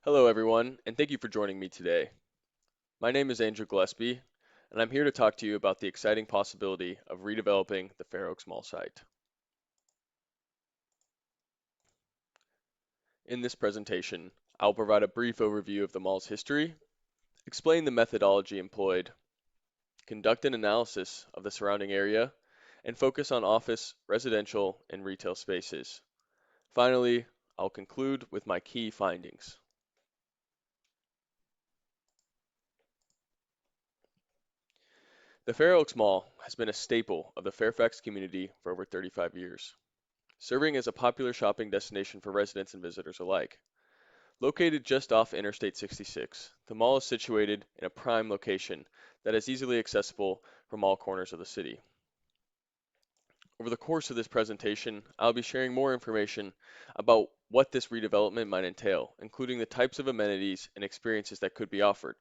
Hello, everyone, and thank you for joining me today. My name is Andrew Gillespie, and I'm here to talk to you about the exciting possibility of redeveloping the Fair Oaks Mall site. In this presentation, I'll provide a brief overview of the mall's history, explain the methodology employed, conduct an analysis of the surrounding area, and focus on office, residential, and retail spaces. Finally, I'll conclude with my key findings. The Fair Oaks Mall has been a staple of the Fairfax community for over 35 years, serving as a popular shopping destination for residents and visitors alike. Located just off Interstate 66, the mall is situated in a prime location that is easily accessible from all corners of the city. Over the course of this presentation, I'll be sharing more information about what this redevelopment might entail, including the types of amenities and experiences that could be offered.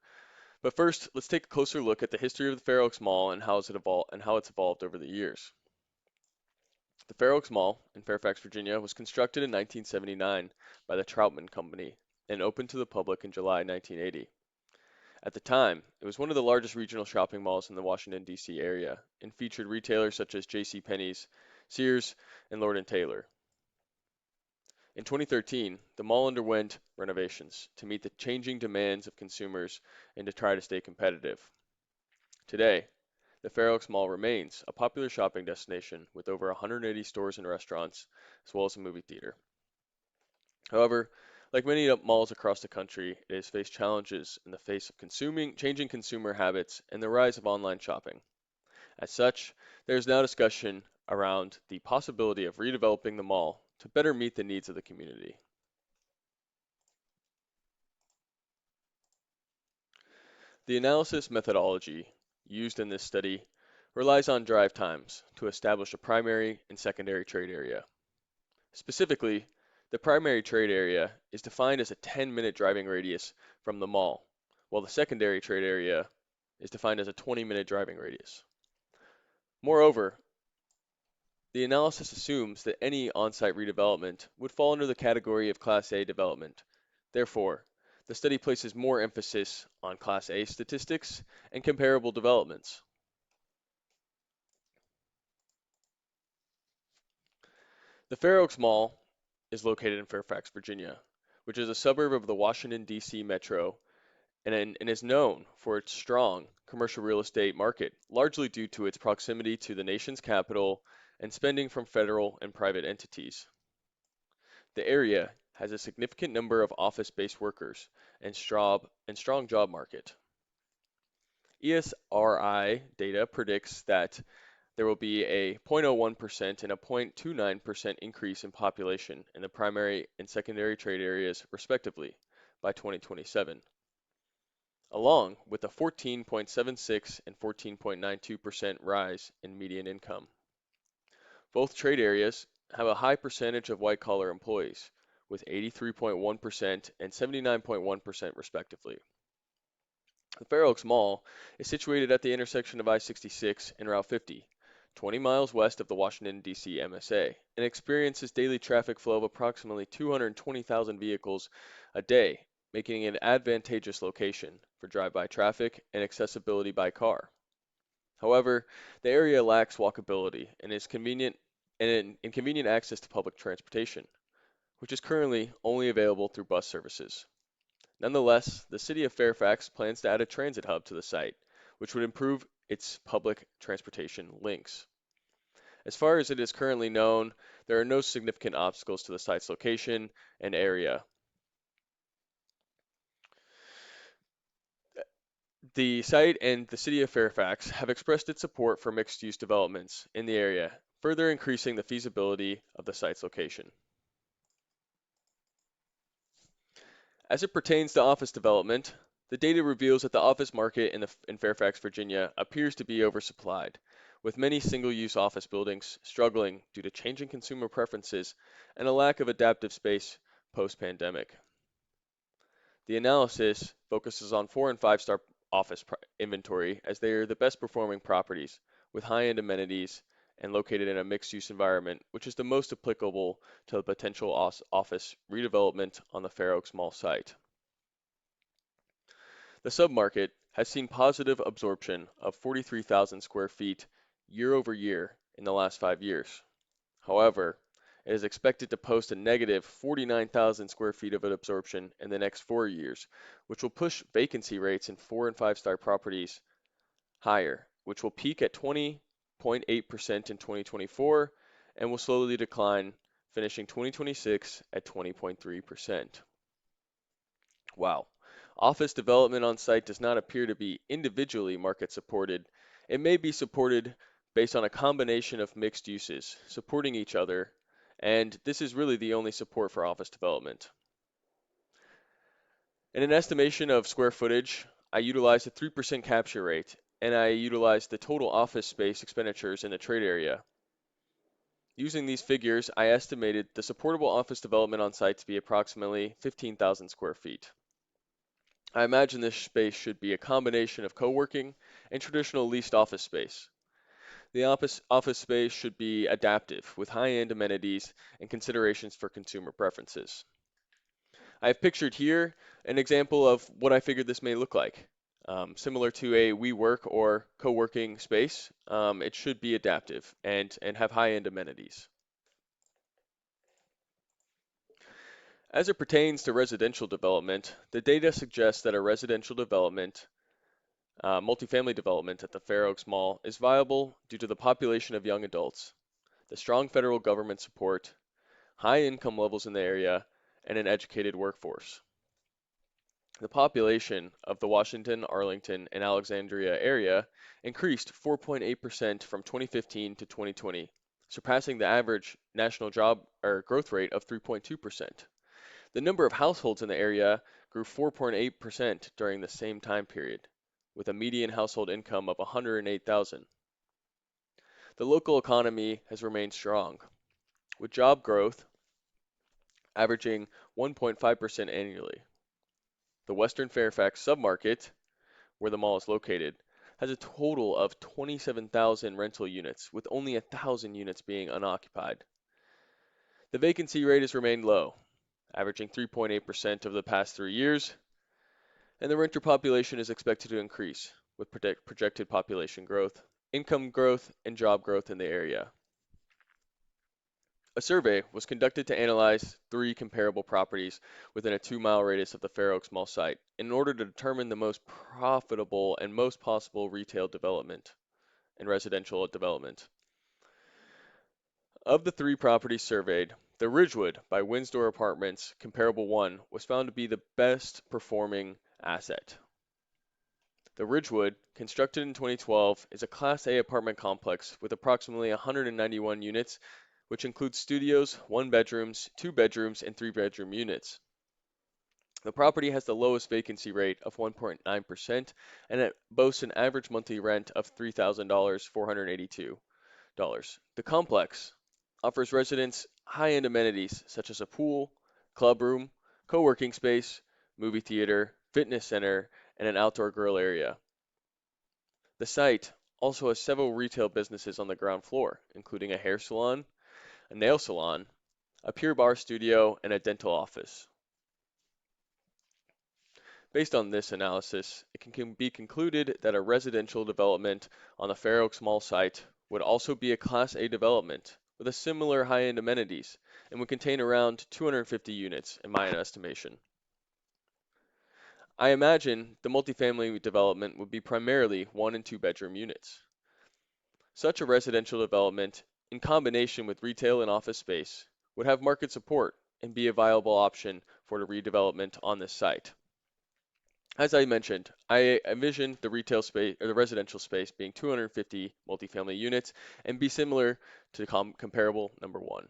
But first, let's take a closer look at the history of the Fair Oaks Mall and how it's evolved over the years. The Fair Oaks Mall in Fairfax, Virginia was constructed in 1979 by the Troutman Company and opened to the public in July 1980. At the time, it was one of the largest regional shopping malls in the Washington, D.C. area and featured retailers such as J.C. Penney's, Sears, and Lord& Taylor. In 2013, the mall underwent renovations to meet the changing demands of consumers and to try to stay competitive. Today, the Fair Oaks Mall remains a popular shopping destination with over 180 stores and restaurants, as well as a movie theater. However, like many malls across the country, it has faced challenges in the face of changing consumer habits and the rise of online shopping. As such, there is now discussion around the possibility of redeveloping the mall to better meet the needs of the community. The analysis methodology used in this study relies on drive times to establish a primary and secondary trade area. Specifically, the primary trade area is defined as a 10-minute driving radius from the mall, while the secondary trade area is defined as a 20-minute driving radius. Moreover, the analysis assumes that any on-site redevelopment would fall under the category of Class A development. Therefore, the study places more emphasis on Class A statistics and comparable developments. The Fair Oaks Mall is located in Fairfax, Virginia, which is a suburb of the Washington, D.C. metro and is known for its strong commercial real estate market, largely due to its proximity to the nation's capital and spending from federal and private entities. The area has a significant number of office-based workers and strong job market. ESRI data predicts that there will be a 0.01% and a 0.29% increase in population in the primary and secondary trade areas, respectively, by 2027, along with a 14.76 and 14.92% rise in median income. Both trade areas have a high percentage of white-collar employees, with 83.1% and 79.1% respectively. The Fair Oaks Mall is situated at the intersection of I-66 and Route 50, 20 miles west of the Washington, D.C. MSA, and experiences daily traffic flow of approximately 220,000 vehicles a day, making it an advantageous location for drive-by traffic and accessibility by car. However, the area lacks walkability and is convenient and inconvenient access to public transportation, which is currently only available through bus services. Nonetheless, the city of Fairfax plans to add a transit hub to the site, which would improve its public transportation links. As far as it is currently known, there are no significant obstacles to the site's location and area. The site and the city of Fairfax have expressed its support for mixed-use developments in the area, further increasing the feasibility of the site's location. As it pertains to office development, the data reveals that the office market in Fairfax, Virginia appears to be oversupplied, with many single-use office buildings struggling due to changing consumer preferences and a lack of adaptive space post-pandemic. The analysis focuses on 4 and 5-star office inventory as they are the best performing properties with high-end amenities and located in a mixed-use environment, which is the most applicable to the potential office redevelopment on the Fair Oaks Mall site. The submarket has seen positive absorption of 43,000 square feet year over year in the last 5 years. However, it is expected to post a negative 49,000 square feet of absorption in the next 4 years, which will push vacancy rates in 4 and 5 star properties higher, which will peak at 20.8% in 2024 and will slowly decline, finishing 2026 at 20.3%. Wow. Office development on site does not appear to be individually market supported. It may be supported based on a combination of mixed uses, supporting each other, and this is really the only support for office development. In an estimation of square footage, I utilized a 3% capture rate, and I utilized the total office space expenditures in the trade area. Using these figures, I estimated the supportable office development on site to be approximately 15,000 square feet. I imagine this space should be a combination of co-working and traditional leased office space. The office space should be adaptive with high-end amenities and considerations for consumer preferences. I have pictured here an example of what I figured this may look like. Similar to a WeWork or co-working space, it should be adaptive and have high-end amenities. As it pertains to residential development, the data suggests that a residential development, multifamily development at the Fair Oaks Mall is viable due to the population of young adults, the strong federal government support, high income levels in the area, and an educated workforce. The population of the Washington, Arlington, and Alexandria area increased 4.8% from 2015 to 2020, surpassing the average national job or growth rate of 3.2%. The number of households in the area grew 4.8% during the same time period, with a median household income of 108,000. The local economy has remained strong, with job growth averaging 1.5% annually. The Western Fairfax submarket, where the mall is located, has a total of 27,000 rental units, with only 1,000 units being unoccupied. The vacancy rate has remained low, averaging 3.8% over the past 3 years, and the renter population is expected to increase with projected population growth, income growth, and job growth in the area. A survey was conducted to analyze 3 comparable properties within a 2-mile radius of the Fair Oaks Mall site in order to determine the most profitable and most possible retail development and residential development. Of the 3 properties surveyed, the Ridgewood by Windsor Apartments Comparable 1 was found to be the best performing asset. The Ridgewood, constructed in 2012, is a Class A apartment complex with approximately 191 units, which includes studios, 1 bedrooms, 2 bedrooms, and 3 bedroom units. The property has the lowest vacancy rate of 1.9%, and it boasts an average monthly rent of $3,482. The complex offers residents high-end amenities such as a pool, club room, co-working space, movie theater, fitness center, and an outdoor grill area. The site also has several retail businesses on the ground floor, including a hair salon, a nail salon, a Pure Barre studio, and a dental office. Based on this analysis, it can be concluded that a residential development on the Fair Oaks Mall site would also be a Class A development with a similar high-end amenities and would contain around 250 units in my estimation. I imagine the multifamily development would be primarily 1 and 2 bedroom units. Such a residential development, in combination with retail and office space, would have market support and be a viable option for the redevelopment on this site. As I mentioned, I envision the retail space or the residential space being 250 multifamily units and be similar to comparable number 1.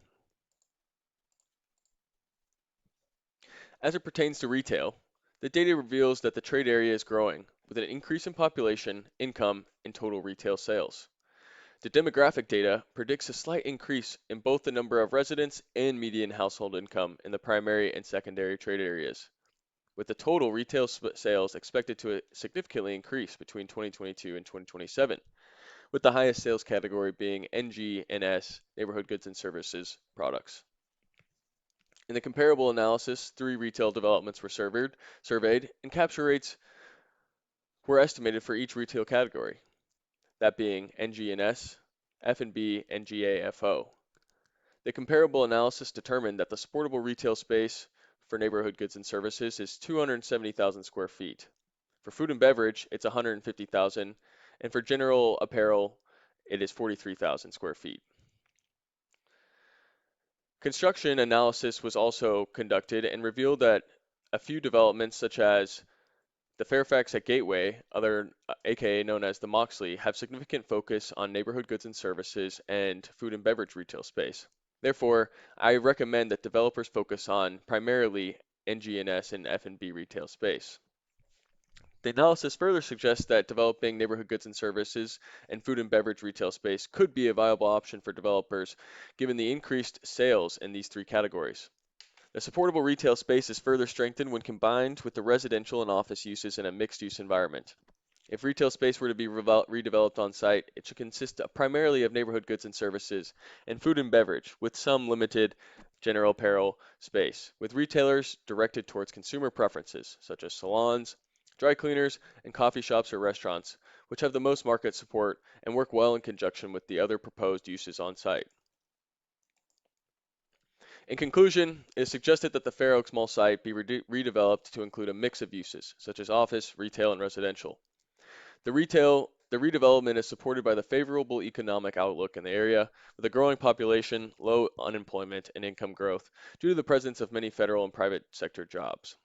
As it pertains to retail, the data reveals that the trade area is growing with an increase in population, income, and total retail sales. The demographic data predicts a slight increase in both the number of residents and median household income in the primary and secondary trade areas, with the total retail sales expected to significantly increase between 2022 and 2027, with the highest sales category being NG&S, neighborhood goods and services products. In the comparable analysis, 3 retail developments were surveyed, and capture rates were estimated for each retail category, that being NG&S, F&B, and GAFO. The comparable analysis determined that the supportable retail space for neighborhood goods and services is 270,000 square feet. For food and beverage, it's 150,000, and for general apparel, it is 43,000 square feet. Construction analysis was also conducted and revealed that a few developments, such as the Fairfax at Gateway, aka known as the Moxley, have significant focus on neighborhood goods and services and food and beverage retail space. Therefore, I recommend that developers focus on primarily NG&S and F&B retail space. The analysis further suggests that developing neighborhood goods and services and food and beverage retail space could be a viable option for developers given the increased sales in these three categories. The supportable retail space is further strengthened when combined with the residential and office uses in a mixed-use environment. If retail space were to be redeveloped on site, it should consist primarily of neighborhood goods and services and food and beverage, with some limited general apparel space, with retailers directed towards consumer preferences, such as salons, dry cleaners, and coffee shops or restaurants, which have the most market support and work well in conjunction with the other proposed uses on site. In conclusion, it is suggested that the Fair Oaks Mall site be redeveloped to include a mix of uses, such as office, retail, and residential. The redevelopment is supported by the favorable economic outlook in the area, with a growing population, low unemployment, and income growth due to the presence of many federal and private sector jobs.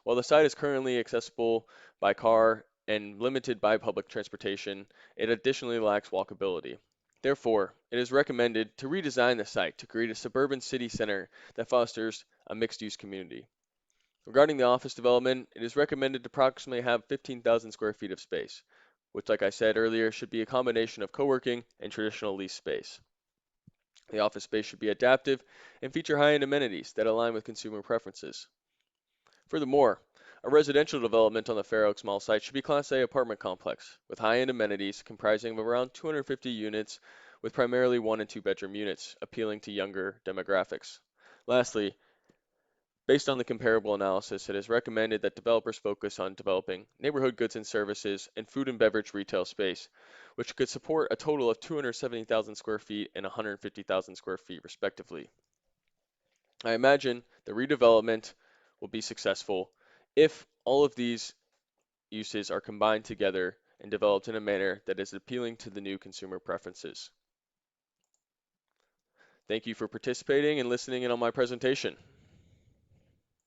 While the site is currently accessible by car and limited by public transportation, it additionally lacks walkability. Therefore, it is recommended to redesign the site to create a suburban city center that fosters a mixed-use community. Regarding the office development, it is recommended to approximately have 15,000 square feet of space, which, like I said earlier, should be a combination of co-working and traditional lease space. The office space should be adaptive and feature high-end amenities that align with consumer preferences. Furthermore, a residential development on the Fair Oaks Mall site should be Class A apartment complex with high-end amenities comprising of around 250 units with primarily 1 and 2 bedroom units, appealing to younger demographics. Lastly, based on the comparable analysis, it is recommended that developers focus on developing neighborhood goods and services and food and beverage retail space, which could support a total of 270,000 square feet and 150,000 square feet respectively. I imagine the redevelopment will be successful if all of these uses are combined together and developed in a manner that is appealing to the new consumer preferences. Thank you for participating and listening in on my presentation.